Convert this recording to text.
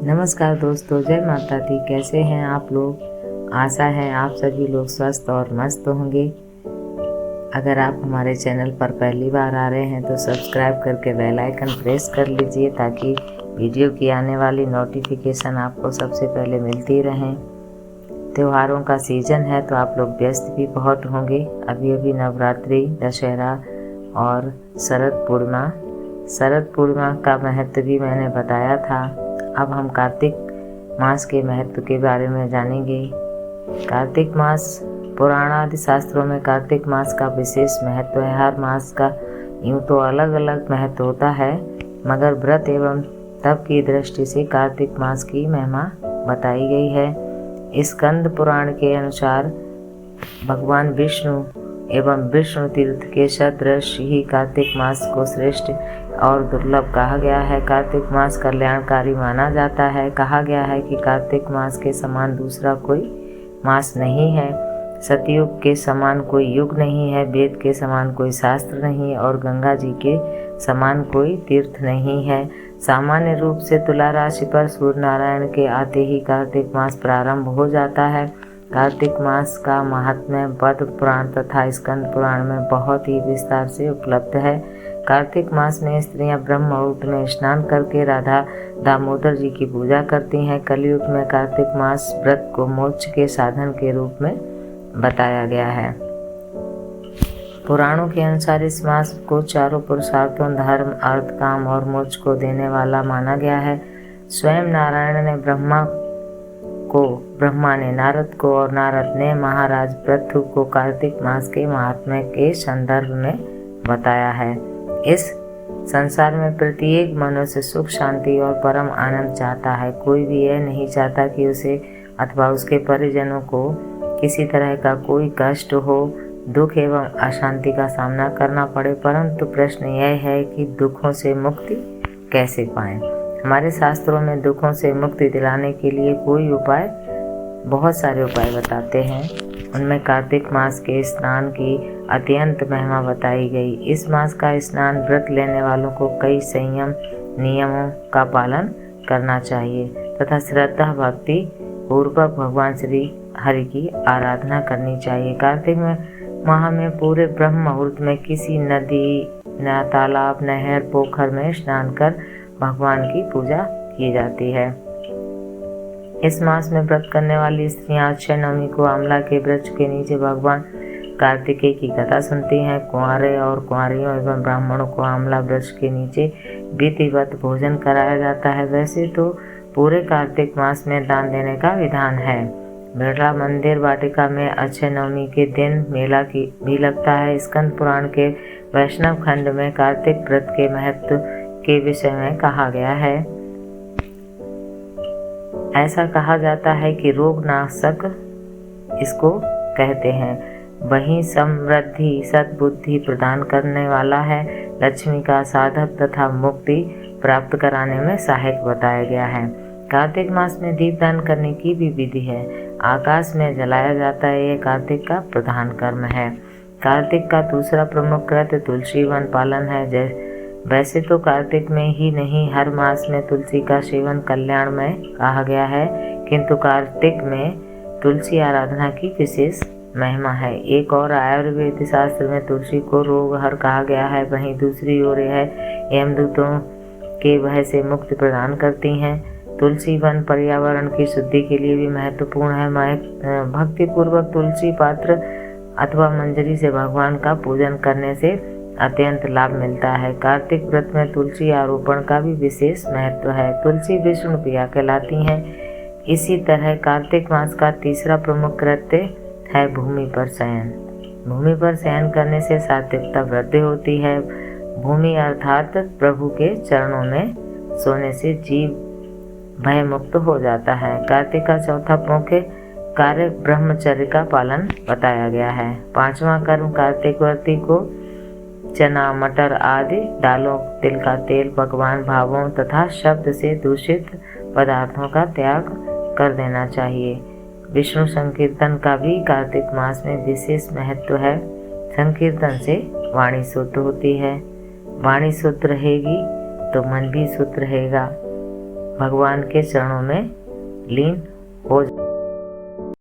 नमस्कार दोस्तों, जय माता दी। कैसे हैं आप लोग? आशा है आप सभी लोग स्वस्थ और मस्त होंगे। अगर आप हमारे चैनल पर पहली बार आ रहे हैं तो सब्सक्राइब करके बेल आइकन प्रेस कर लीजिए ताकि वीडियो की आने वाली नोटिफिकेशन आपको सबसे पहले मिलती रहें। त्योहारों का सीजन है तो आप लोग व्यस्त भी बहुत होंगे। अभी अभी नवरात्रि, दशहरा और शरद पूर्णिमा का महत्व भी मैंने बताया था। अब हम कार्तिक मास के महत्व के बारे में जानेंगे। कार्तिक मास पुराण आदि शास्त्रों में कार्तिक मास का विशेष महत्व है। हर मास का यूं तो अलग अलग महत्व होता है, मगर व्रत एवं तप की दृष्टि से कार्तिक मास की महिमा बताई गई है। स्कंद पुराण के अनुसार भगवान विष्णु एवं विष्णु तीर्थ के सदृश ही कार्तिक मास को श्रेष्ठ और दुर्लभ कहा गया है। कार्तिक मास कल्याणकारी माना जाता है। कहा गया है कि कार्तिक मास के समान दूसरा कोई मास नहीं है। सतयुग के समान कोई युग नहीं है, वेद के समान कोई शास्त्र नहीं और गंगा जी के समान कोई तीर्थ नहीं है। सामान्य रूप से तुला राशि पर सूर्य नारायण के आते ही कार्तिक मास प्रारंभ हो जाता है। कार्तिक मास का महात्म्य पद्म पुराण तथा स्कंद पुराण में बहुत ही विस्तार से उपलब्ध है। कार्तिक मास में स्त्रियां ब्रह्म मुहूर्त में स्नान करके राधा दामोदर जी की पूजा करती हैं। कलयुग में कार्तिक मास व्रत को मोक्ष के साधन के रूप में बताया गया है। पुराणों के अनुसार इस मास को चारों पुरुषार्थों धर्म, अर्थ, काम और मोक्ष को देने वाला माना गया है। स्वयं नारायण ने ब्रह्मा ने नारद को और नारद ने महाराज पृथु को कार्तिक मास के महात्म्य के संदर्भ में बताया है। इस संसार में प्रत्येक मनुष्य सुख, शांति और परम आनंद चाहता है। कोई भी यह नहीं चाहता कि उसे अथवा उसके परिजनों को किसी तरह का कोई कष्ट हो, दुख एवं अशांति का सामना करना पड़े। परंतु प्रश्न यह है कि दुखों से मुक्ति कैसे पाएं? हमारे शास्त्रों में दुखों से मुक्ति दिलाने के लिए बहुत सारे उपाय बताते हैं। उनमें कार्तिक मास के स्नान की अत्यंत महिमा बताई गई। इस मास का स्नान व्रत लेने वालों को कई संयम नियमों का पालन करना चाहिए तथा श्रद्धा भक्ति पूर्वक भगवान श्री हरि की आराधना करनी चाहिए। कार्तिक माह में पूरे ब्रह्म मुहूर्त में किसी नदी, तालाब, नहर, पोखर में स्नान कर भगवान की पूजा की जाती है। इस मास में व्रत करने वाली स्त्रियां अक्षय नवमी को आंवला के वृक्ष के नीचे भगवान कार्तिकेय की कथा सुनती हैं। कुंवारे और कुंवारियों एवं ब्राह्मणों को आंवला वृक्ष के नीचे विधिवत भोजन कराया जाता है। वैसे तो पूरे कार्तिक मास में दान देने का विधान है। बिरला मंदिर वाटिका में अक्षय नवमी के दिन मेला भी लगता है। स्कंद पुराण के वैष्णव खंड में कार्तिक व्रत के महत्व के विषय में कहा गया है। ऐसा कहा जाता है कि रोग नाशक इसको कहते हैं। वहीं समृद्धि, सद्बुद्धि प्रदान करने वाला है। लक्ष्मी का साधक तथा मुक्ति प्राप्त कराने में सहायक बताया गया है। कार्तिक मास में दीपदान करने की भी विधि है। आकाश में जलाया जाता है। यह कार्तिक का प्रधान कर्म है। कार्तिक का दूसरा प्रमुख कृत्य तुलसी वन पालन है। वैसे तो कार्तिक में ही नहीं, हर मास में तुलसी का सेवन कल्याणमय कहा गया है, किंतु कार्तिक में तुलसी आराधना की विशेष महिमा है। एक और आयुर्वेद शास्त्र में तुलसी को रोग हर कहा गया है। वहीं दूसरी ओर यह यमदूतों के भय से मुक्ति प्रदान करती हैं। तुलसी वन पर्यावरण की शुद्धि के लिए भी महत्वपूर्ण है। भक्ति पूर्वक तुलसी पात्र अथवा मंजरी से भगवान का पूजन करने से अत्यंत लाभ मिलता है। कार्तिक व्रत में तुलसी आरोपण का भी विशेष महत्व है। तुलसी विष्णु प्रिया कहलाती हैं। इसी तरह कार्तिक मास का तीसरा प्रमुख कृत्य है भूमि पर शयन। भूमि पर शयन करने से सात्विकता वृद्धि होती है। भूमि अर्थात प्रभु के चरणों में सोने से जीव भय मुक्त हो जाता है। कार्तिक का चौथा मुख्य कार्य ब्रह्मचर्य का पालन बताया गया है। पांचवा कर्म कार्तिक व्रती को चना, मटर आदि दालों, तिल का तेल, पकवान भावों तथा शब्द से दूषित पदार्थों का त्याग कर देना चाहिए। विष्णु संकीर्तन का भी कार्तिक मास में विशेष महत्व है। संकीर्तन से वाणी शुद्ध होती है। वाणी शुद्ध रहेगी तो मन भी शुद्ध रहेगा। भगवान के चरणों में लीन हो